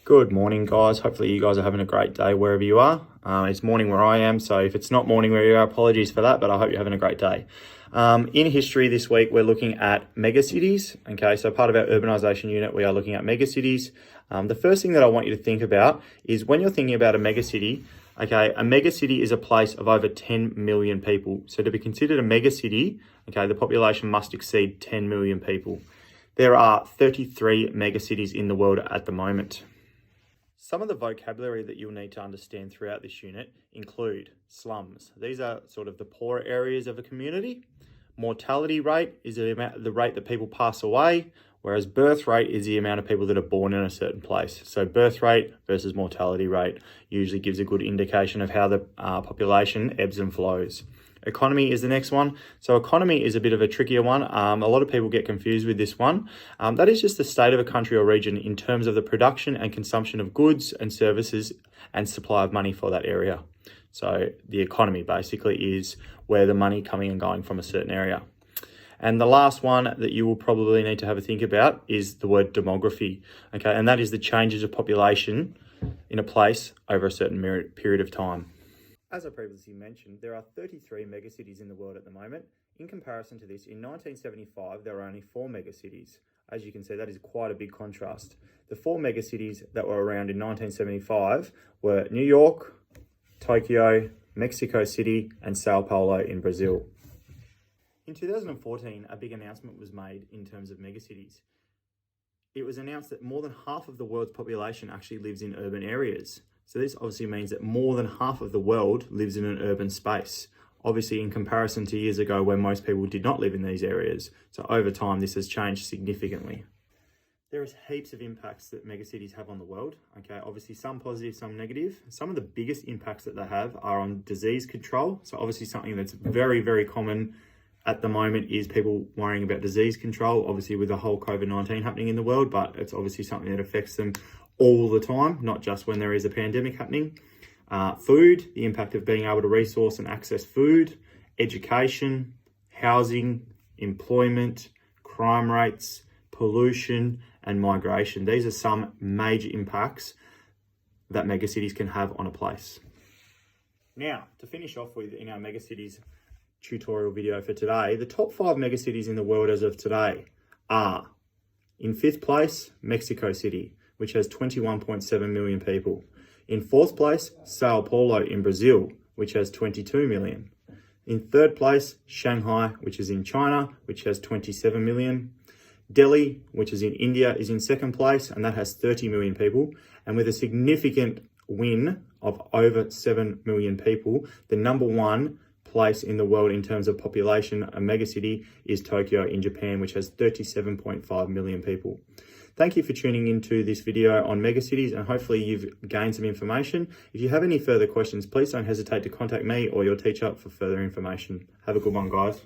Good morning, guys. Hopefully you guys are having a great day wherever you are. It's morning where I am, so if it's not morning where you are, apologies for that, but I hope you're having a great day. In history this week, we're looking at megacities. Okay, so part of our urbanisation unit, we are looking at megacities. The first thing that I want you to think about is when you're thinking about a megacity, okay, a megacity is a place of over 10 million people. So to be considered a megacity, okay, the population must exceed 10 million people. There are 33 megacities in the world at the moment. Some of the vocabulary that you'll need to understand throughout this unit include slums. These are sort of the poorer areas of a community. Mortality rate is the rate that people pass away, whereas birth rate is the amount of people that are born in a certain place. So birth rate versus mortality rate usually gives a good indication of how the population ebbs and flows. Economy is the next one. So economy is a bit of a trickier one. A lot of people get confused with this one. That is just the state of a country or region in terms of the production and consumption of goods and services and supply of money for that area. So the economy basically is where the money coming and going from a certain area. And the last one that you will probably need to have a think about is the word demography. Okay, and that is the changes of population in a place over a certain period of time. As I previously mentioned, there are 33 megacities in the world at the moment. In comparison to this, in 1975, there were only 4 megacities. As you can see, that is quite a big contrast. The 4 megacities that were around in 1975 were New York, Tokyo, Mexico City, and Sao Paulo in Brazil. In 2014, a big announcement was made in terms of megacities. It was announced that more than half of the world's population actually lives in urban areas. So this obviously means that more than half of the world lives in an urban space. Obviously, in comparison to years ago when most people did not live in these areas. So over time, this has changed significantly. There is heaps of impacts that megacities have on the world. Okay, obviously some positive, some negative. Some of the biggest impacts that they have are on disease control. So obviously something that's very, very common at the moment is people worrying about disease control, obviously with the whole COVID-19 happening in the world, but it's obviously something that affects them all the time, not just when there is a pandemic happening. Food, the impact of being able to resource and access food, education, housing, employment, crime rates, pollution, and migration. These are some major impacts that megacities can have on a place. Now, to finish off with in our megacities tutorial video for today, the top 5 megacities in the world as of today are, in 5th place, Mexico City, which has 21.7 million people. In 4th place, Sao Paulo in Brazil, which has 22 million. In 3rd place, Shanghai, which is in China, which has 27 million. Delhi, which is in India, is in 2nd place, and that has 30 million people. And with a significant win of over 7 million people, the number 1 place in the world in terms of population, a megacity, is Tokyo in Japan, which has 37.5 million people. Thank you for tuning into this video on megacities, and hopefully you've gained some information. If you have any further questions, please don't hesitate to contact me or your teacher for further information. Have a good one, guys.